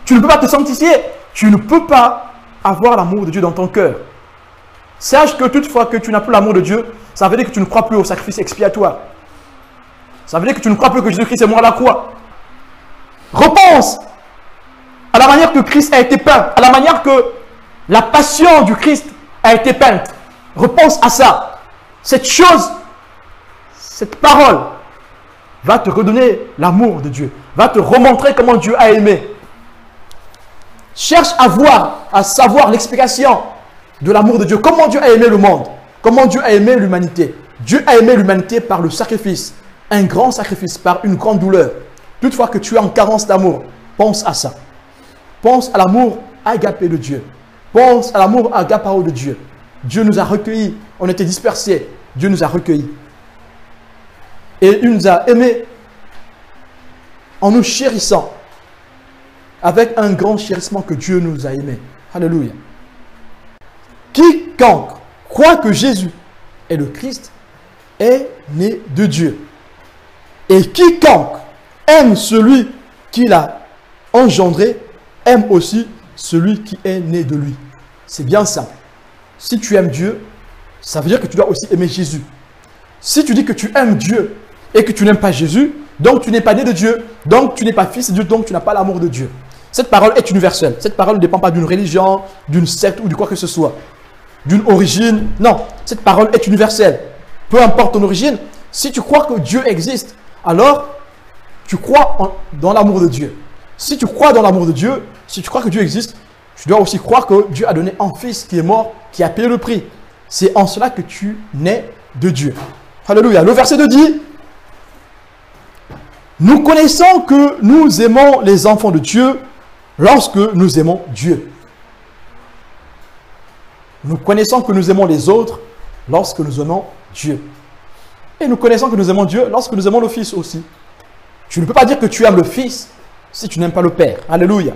Tu ne peux pas te sanctifier. Tu ne peux pas avoir l'amour de Dieu dans ton cœur. Sache que toutefois que tu n'as plus l'amour de Dieu, ça veut dire que tu ne crois plus au sacrifice expiatoire. Ça veut dire que tu ne crois plus que Jésus-Christ est mort à la croix. Repense à la manière que Christ a été peint, à la manière que la passion du Christ a été peinte. Repense à ça. Cette chose, cette parole va te redonner l'amour de Dieu, va te remontrer comment Dieu a aimé. Cherche à voir, à savoir l'explication de l'amour de Dieu. Comment Dieu a aimé le monde, comment Dieu a aimé l'humanité. Dieu a aimé l'humanité par le sacrifice, un grand sacrifice, par une grande douleur. Toutefois que tu es en carence d'amour, pense à ça. Pense à l'amour agapé de Dieu. Pense à l'amour agapao de Dieu. Dieu nous a recueillis, on était dispersés. Dieu nous a recueillis. Et il nous a aimés en nous chérissant. Avec un grand chérissement que Dieu nous a aimés. Alléluia. Quiconque croit que Jésus est le Christ est né de Dieu. Et quiconque aime celui qui l'a engendré, aime aussi celui qui est né de lui. C'est bien simple. Si tu aimes Dieu, ça veut dire que tu dois aussi aimer Jésus. Si tu dis que tu aimes Dieu et que tu n'aimes pas Jésus, donc tu n'es pas né de Dieu, donc tu n'es pas fils de Dieu, donc tu n'as pas l'amour de Dieu. Cette parole est universelle. Cette parole ne dépend pas d'une religion, d'une secte ou de quoi que ce soit. D'une origine. Non, cette parole est universelle. Peu importe ton origine, si tu crois que Dieu existe, alors tu crois dans l'amour de Dieu. Si tu crois dans l'amour de Dieu, si tu crois que Dieu existe, tu dois aussi croire que Dieu a donné un fils qui est mort, qui a payé le prix. c'est en cela que tu nais de Dieu. Alléluia. Le verset 2 dit, nous connaissons que nous aimons les enfants de Dieu lorsque nous aimons Dieu. Nous connaissons que nous aimons les autres lorsque nous aimons Dieu. Et nous connaissons que nous aimons Dieu lorsque nous aimons le Fils aussi. Tu ne peux pas dire que tu aimes le Fils si tu n'aimes pas le Père. Alléluia.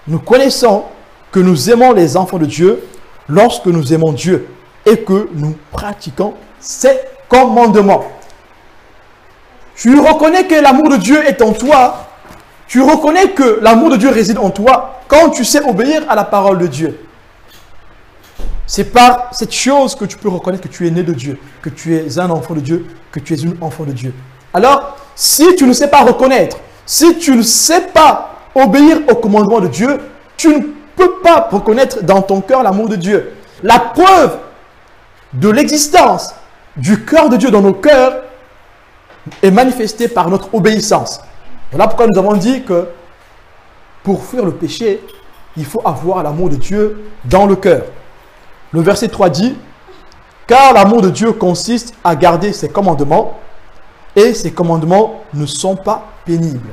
Nous connaissons que nous aimons les enfants de Dieu lorsque nous aimons Dieu et que nous pratiquons ses commandements. Tu reconnais que l'amour de Dieu est en toi. Tu reconnais que l'amour de Dieu réside en toi quand tu sais obéir à la parole de Dieu. C'est par cette chose que tu peux reconnaître que tu es né de Dieu, que tu es un enfant de Dieu, que tu es une enfant de Dieu. Alors, si tu ne sais pas reconnaître, si tu ne sais pas obéir au commandement de Dieu, tu ne peux pas reconnaître dans ton cœur l'amour de Dieu. La preuve de l'existence du cœur de Dieu dans nos cœurs est manifestée par notre obéissance. Voilà pourquoi nous avons dit que pour fuir le péché, il faut avoir l'amour de Dieu dans le cœur. Le verset 3 dit, « Car l'amour de Dieu consiste à garder ses commandements, et ses commandements ne sont pas pénibles. »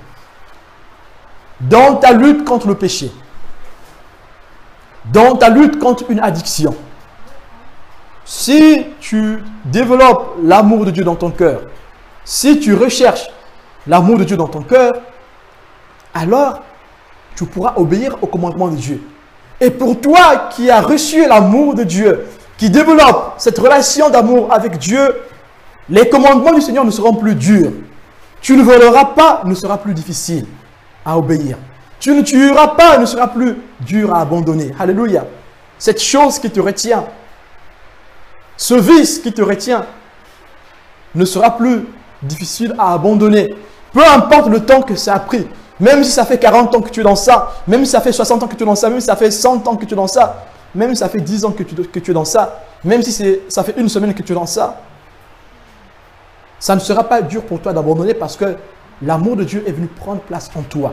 Dans ta lutte contre le péché, dans ta lutte contre une addiction, si tu développes l'amour de Dieu dans ton cœur, si tu recherches l'amour de Dieu dans ton cœur, alors tu pourras obéir au commandement de Dieu. Et pour toi qui as reçu l'amour de Dieu, qui développe cette relation d'amour avec Dieu, les commandements du Seigneur ne seront plus durs. Tu ne voleras pas, ne sera plus difficile à obéir. Tu ne tueras pas, ne sera plus dur à abandonner. Alléluia. Cette chose qui te retient, ce vice qui te retient, ne sera plus difficile à abandonner. Peu importe le temps que ça a pris. Même si ça fait 40 ans que tu es dans ça, même si ça fait 60 ans que tu es dans ça, même si ça fait 100 ans que tu es dans ça, même si ça fait 10 ans que tu es dans ça, même si ça fait une semaine que tu es dans ça, ça ne sera pas dur pour toi d'abandonner parce que l'amour de Dieu est venu prendre place en toi.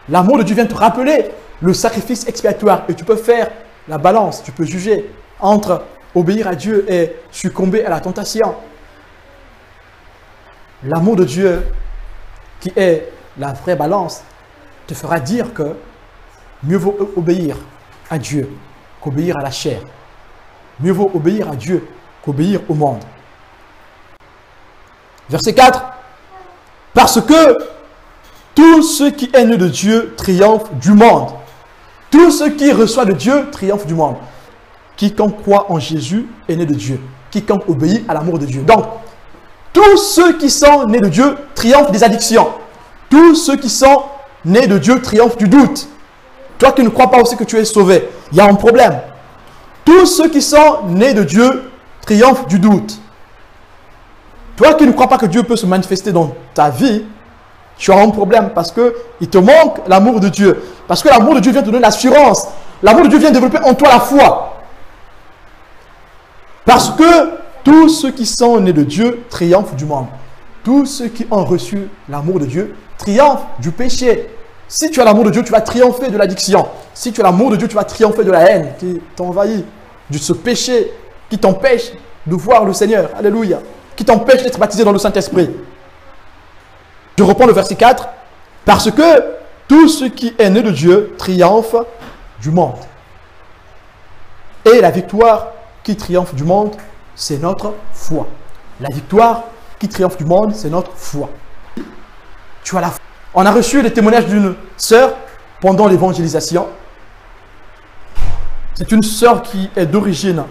L'amour de Dieu vient te rappeler le sacrifice expiatoire et tu peux faire la balance, tu peux juger entre obéir à Dieu et succomber à la tentation. L'amour de Dieu qui est la vraie balance te fera dire que mieux vaut obéir à Dieu qu'obéir à la chair. Mieux vaut obéir à Dieu qu'obéir au monde. Verset 4. Parce que tout ce qui est né de Dieu triomphe du monde. Tout ce qui reçoit de Dieu triomphe du monde. Quiconque croit en Jésus est né de Dieu. Quiconque obéit à l'amour de Dieu. Donc, tous ceux qui sont nés de Dieu triomphent des addictions. Tous ceux qui sont nés de Dieu triomphent du doute. Toi qui ne crois pas aussi que tu es sauvé, il y a un problème. Tous ceux qui sont nés de Dieu triomphent du doute. Toi qui ne crois pas que Dieu peut se manifester dans ta vie, tu as un problème parce qu'il te manque l'amour de Dieu. Parce que l'amour de Dieu vient te donner l'assurance. L'amour de Dieu vient développer en toi la foi. Parce que tous ceux qui sont nés de Dieu triomphent du monde. Tous ceux qui ont reçu l'amour de Dieu triomphent du péché. Si tu as l'amour de Dieu, tu vas triompher de l'addiction. Si tu as l'amour de Dieu, tu vas triompher de la haine qui t'envahit, de ce péché qui t'empêche de voir le Seigneur. Alléluia. Qui t'empêche d'être baptisé dans le Saint-Esprit. Je reprends le verset 4. Parce que tout ce qui est né de Dieu triomphe du monde. Et la victoire qui triomphe du monde, c'est notre foi. La victoire qui triomphe du monde, c'est notre foi. Tu as la foi. On a reçu le témoignage d'une sœur pendant l'évangélisation. C'est une sœur qui est d'origine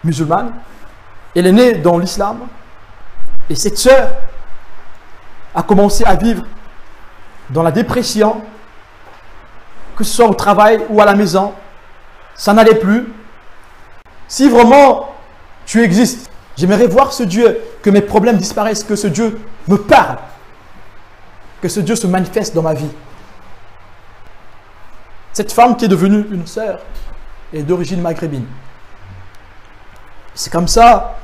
musulmane. Elle est née dans l'islam. Et cette sœur a commencé à vivre dans la dépression, que ce soit au travail ou à la maison. Ça n'allait plus. Si vraiment tu existes, j'aimerais voir ce Dieu, que mes problèmes disparaissent, que ce Dieu me parle, que ce Dieu se manifeste dans ma vie. Cette femme qui est devenue une sœur est d'origine maghrébine. C'est comme ça,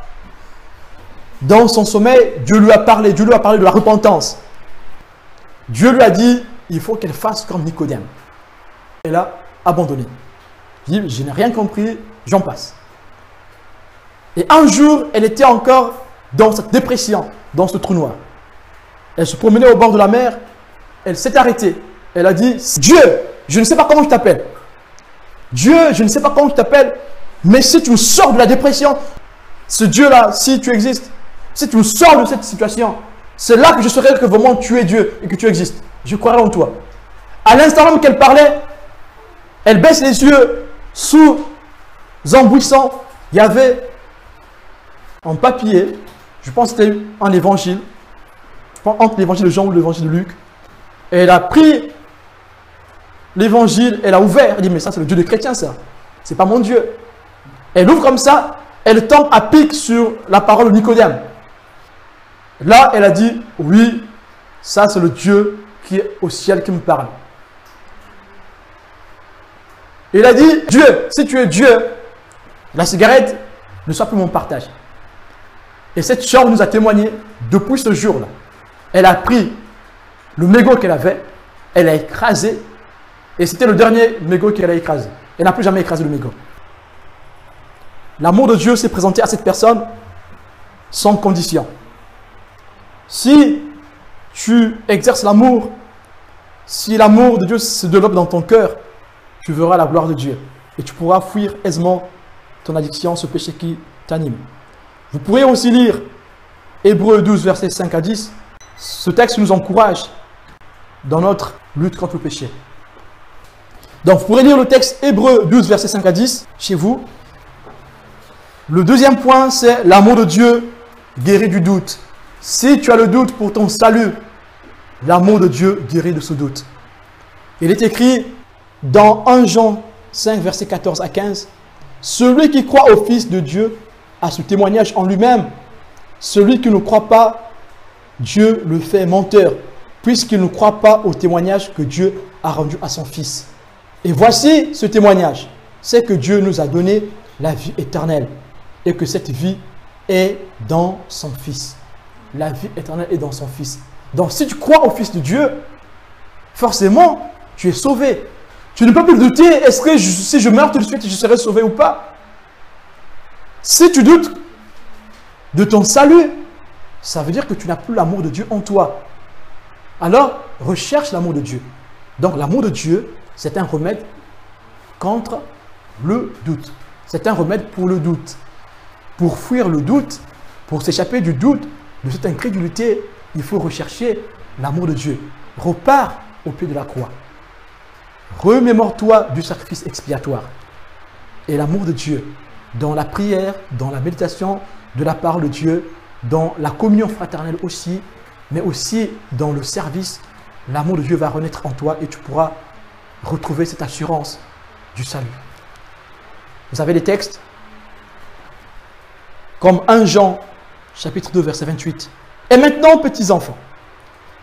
dans son sommeil, Dieu lui a parlé de la repentance. Dieu lui a dit, il faut qu'elle fasse comme Nicodème. Elle a abandonné. Je dis, je n'ai rien compris, j'en passe. Et un jour, elle était encore dans cette dépression, dans ce trou noir. Elle se promenait au bord de la mer, elle s'est arrêtée. Elle a dit, Dieu, je ne sais pas comment je t'appelle. Dieu, je ne sais pas comment je t'appelle, mais si tu me sors de la dépression, ce Dieu-là, si tu existes, si tu me sors de cette situation, c'est là que je saurai que vraiment tu es Dieu et que tu existes. Je croirai en toi. À l'instant même qu'elle parlait, elle baisse les yeux, sous un buisson, il y avait un papier, je pense que c'était un évangile, je pense entre l'évangile de Jean ou l'évangile de Luc, et elle a pris l'évangile, elle a ouvert, elle dit, mais ça c'est le Dieu des chrétiens ça, c'est pas mon Dieu. Elle ouvre comme ça, elle tombe à pic sur la parole de Nicodème. Là, elle a dit, oui, ça c'est le Dieu qui est au ciel qui me parle. Il a dit, Dieu, si tu es Dieu, la cigarette ne soit plus mon partage. Et cette chambre nous a témoigné, depuis ce jour-là, elle a pris le mégot qu'elle avait, elle a écrasé, et c'était le dernier mégot qu'elle a écrasé. Elle n'a plus jamais écrasé le mégot. L'amour de Dieu s'est présenté à cette personne sans condition. Si tu exerces l'amour, si l'amour de Dieu se développe dans ton cœur, tu verras la gloire de Dieu. Et tu pourras fuir aisément ton addiction, ce péché qui t'anime. Vous pourrez aussi lire Hébreux 12, versets 5 à 10. Ce texte nous encourage dans notre lutte contre le péché. Donc, vous pourrez lire le texte Hébreux 12, versets 5 à 10 chez vous. Le deuxième point, c'est l'amour de Dieu guérit du doute. Si tu as le doute pour ton salut, l'amour de Dieu guérit de ce doute. Il est écrit dans 1 Jean 5, versets 14 à 15, « Celui qui croit au Fils de Dieu a ce témoignage en lui-même. Celui qui ne croit pas, Dieu le fait menteur, puisqu'il ne croit pas au témoignage que Dieu a rendu à son Fils. Et voici ce témoignage, c'est que Dieu nous a donné la vie éternelle, et que cette vie est dans son Fils. » La vie éternelle est dans son Fils. Donc si tu crois au Fils de Dieu, forcément, tu es sauvé. Tu ne peux plus douter, est-ce que si je meurs tout de suite, je serai sauvé ou pas? Si tu doutes de ton salut, ça veut dire que tu n'as plus l'amour de Dieu en toi. Alors, recherche l'amour de Dieu. Donc l'amour de Dieu, c'est un remède contre le doute. C'est un remède pour le doute. Pour fuir le doute, pour s'échapper du doute, de cette incrédulité, il faut rechercher l'amour de Dieu. Repars au pied de la croix. Remémore-toi du sacrifice expiatoire. Et l'amour de Dieu, dans la prière, dans la méditation de la parole de Dieu, dans la communion fraternelle aussi, mais aussi dans le service, l'amour de Dieu va renaître en toi et tu pourras retrouver cette assurance du salut. Vous avez des textes comme 1 Jean, chapitre 2, verset 28. « Et maintenant, petits enfants,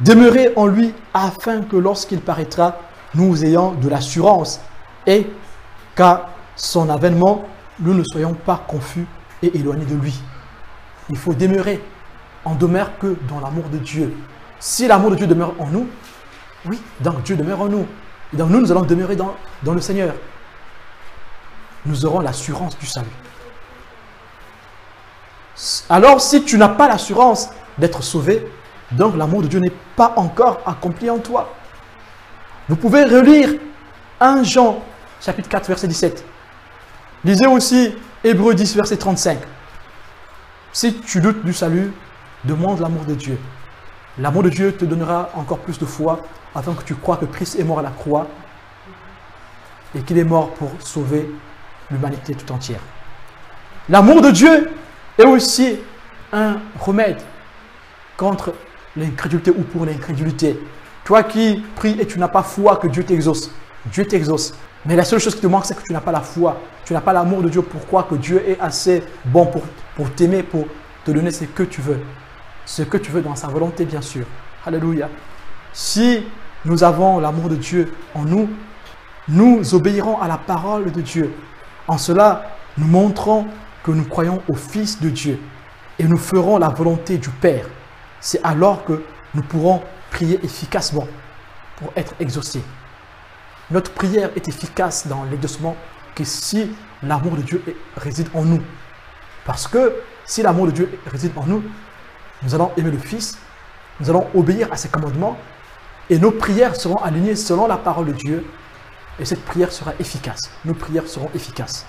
demeurez en lui afin que lorsqu'il paraîtra, nous ayons de l'assurance et qu'à son avènement, nous ne soyons pas confus et éloignés de lui. » Il faut demeurer. On ne demeure que dans l'amour de Dieu. Si l'amour de Dieu demeure en nous, oui, donc Dieu demeure en nous. Et donc nous allons demeurer dans le Seigneur. Nous aurons l'assurance du salut. Alors, si tu n'as pas l'assurance d'être sauvé, donc l'amour de Dieu n'est pas encore accompli en toi. Vous pouvez relire 1 Jean, chapitre 4, verset 17. Lisez aussi Hébreux 10, verset 35. Si tu doutes du salut, demande l'amour de Dieu. L'amour de Dieu te donnera encore plus de foi afin que tu crois que Christ est mort à la croix et qu'il est mort pour sauver l'humanité tout entière. L'amour de Dieu est aussi un remède contre l'incrédulité ou pour l'incrédulité. Toi qui pries et tu n'as pas foi que Dieu t'exauce. Dieu t'exauce. Mais la seule chose qui te manque, c'est que tu n'as pas la foi. Tu n'as pas l'amour de Dieu pour croire que Dieu est assez bon pour t'aimer, pour te donner ce que tu veux. Ce que tu veux dans sa volonté, bien sûr. Alléluia. Si nous avons l'amour de Dieu en nous, nous obéirons à la parole de Dieu. En cela, nous montrons que nous croyons au Fils de Dieu et nous ferons la volonté du Père. C'est alors que nous pourrons prier efficacement pour être exaucés. Notre prière est efficace dans l'exaucement que si l'amour de Dieu réside en nous. Parce que si l'amour de Dieu réside en nous, nous allons aimer le Fils, nous allons obéir à ses commandements et nos prières seront alignées selon la parole de Dieu et cette prière sera efficace. Nos prières seront efficaces.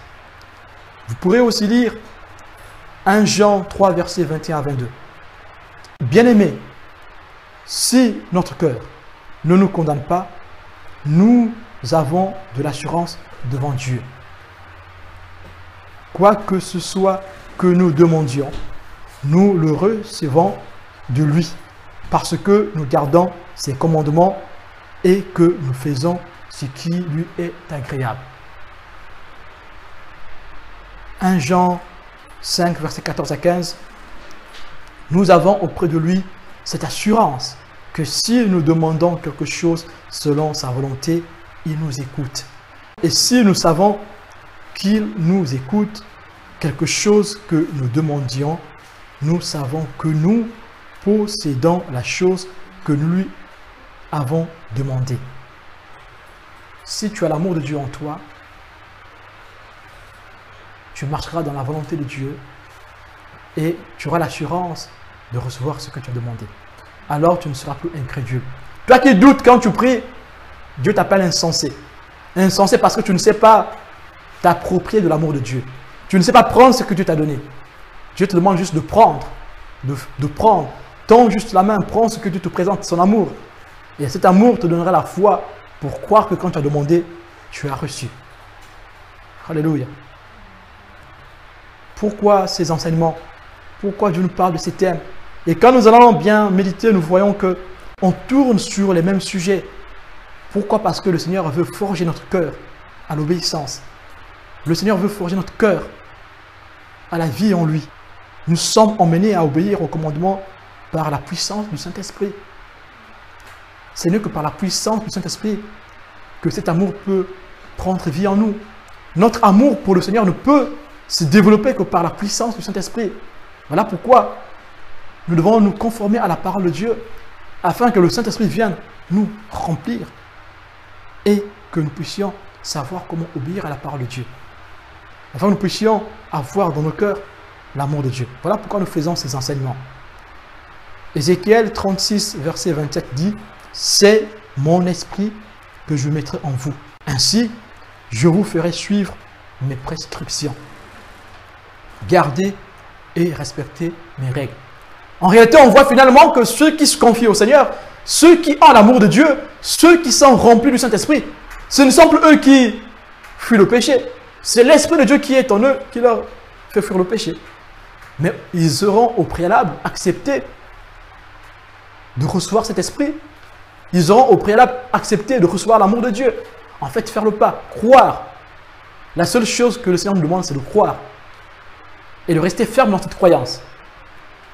Vous pourrez aussi lire 1 Jean 3, versets 21 à 22. Bien-aimés, si notre cœur ne nous condamne pas, nous avons de l'assurance devant Dieu. Quoi que ce soit que nous demandions, nous le recevons de lui, parce que nous gardons ses commandements et que nous faisons ce qui lui est agréable. 1 Jean 5, versets 14 à 15. Nous avons auprès de lui cette assurance que si nous demandons quelque chose selon sa volonté, il nous écoute. Et si nous savons qu'il nous écoute, quelque chose que nous demandions, nous savons que nous possédons la chose que nous lui avons demandée. Si tu as l'amour de Dieu en toi, tu marcheras dans la volonté de Dieu et tu auras l'assurance de recevoir ce que tu as demandé. Alors tu ne seras plus incrédule. Toi qui doutes quand tu pries, Dieu t'appelle insensé. Insensé parce que tu ne sais pas t'approprier de l'amour de Dieu. Tu ne sais pas prendre ce que Dieu t'a donné. Dieu te demande juste de prendre, de prendre. Tends juste la main, prends ce que Dieu te présente, son amour. Et cet amour te donnera la foi pour croire que quand tu as demandé, tu as reçu. Alléluia. Pourquoi ces enseignements? Pourquoi Dieu nous parle de ces thèmes? Et quand nous allons bien méditer, nous voyons qu'on tourne sur les mêmes sujets. Pourquoi? Parce que le Seigneur veut forger notre cœur à l'obéissance. Le Seigneur veut forger notre cœur à la vie en lui. Nous sommes emmenés à obéir au commandement par la puissance du Saint-Esprit. Ce n'est que par la puissance du Saint-Esprit que cet amour peut prendre vie en nous. Notre amour pour le Seigneur ne peut se développer que par la puissance du Saint-Esprit. Voilà pourquoi nous devons nous conformer à la parole de Dieu afin que le Saint-Esprit vienne nous remplir et que nous puissions savoir comment obéir à la parole de Dieu. Afin que nous puissions avoir dans nos cœurs l'amour de Dieu. Voilà pourquoi nous faisons ces enseignements. Ézéchiel 36, verset 27 dit « C'est mon esprit que je mettrai en vous. Ainsi, je vous ferai suivre mes prescriptions. Gardez et respectez mes règles. » En réalité, on voit finalement que ceux qui se confient au Seigneur, ceux qui ont l'amour de Dieu, ceux qui sont remplis du Saint-Esprit, ce ne sont plus eux qui fuient le péché. C'est l'Esprit de Dieu qui est en eux qui leur fait fuir le péché. Mais ils auront au préalable accepté de recevoir cet esprit. Ils auront au préalable accepté de recevoir l'amour de Dieu. En fait, faire le pas, croire. La seule chose que le Seigneur nous demande, c'est de croire. Et de rester ferme dans cette croyance.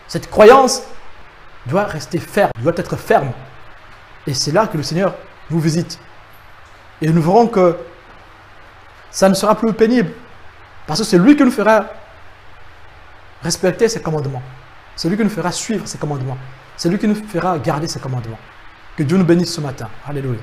Cette croyance doit rester ferme, doit être ferme. Et c'est là que le Seigneur nous visite. Et nous verrons que ça ne sera plus pénible. Parce que c'est lui qui nous fera respecter ses commandements. C'est lui qui nous fera suivre ses commandements. C'est lui qui nous fera garder ses commandements. Que Dieu nous bénisse ce matin. Alléluia.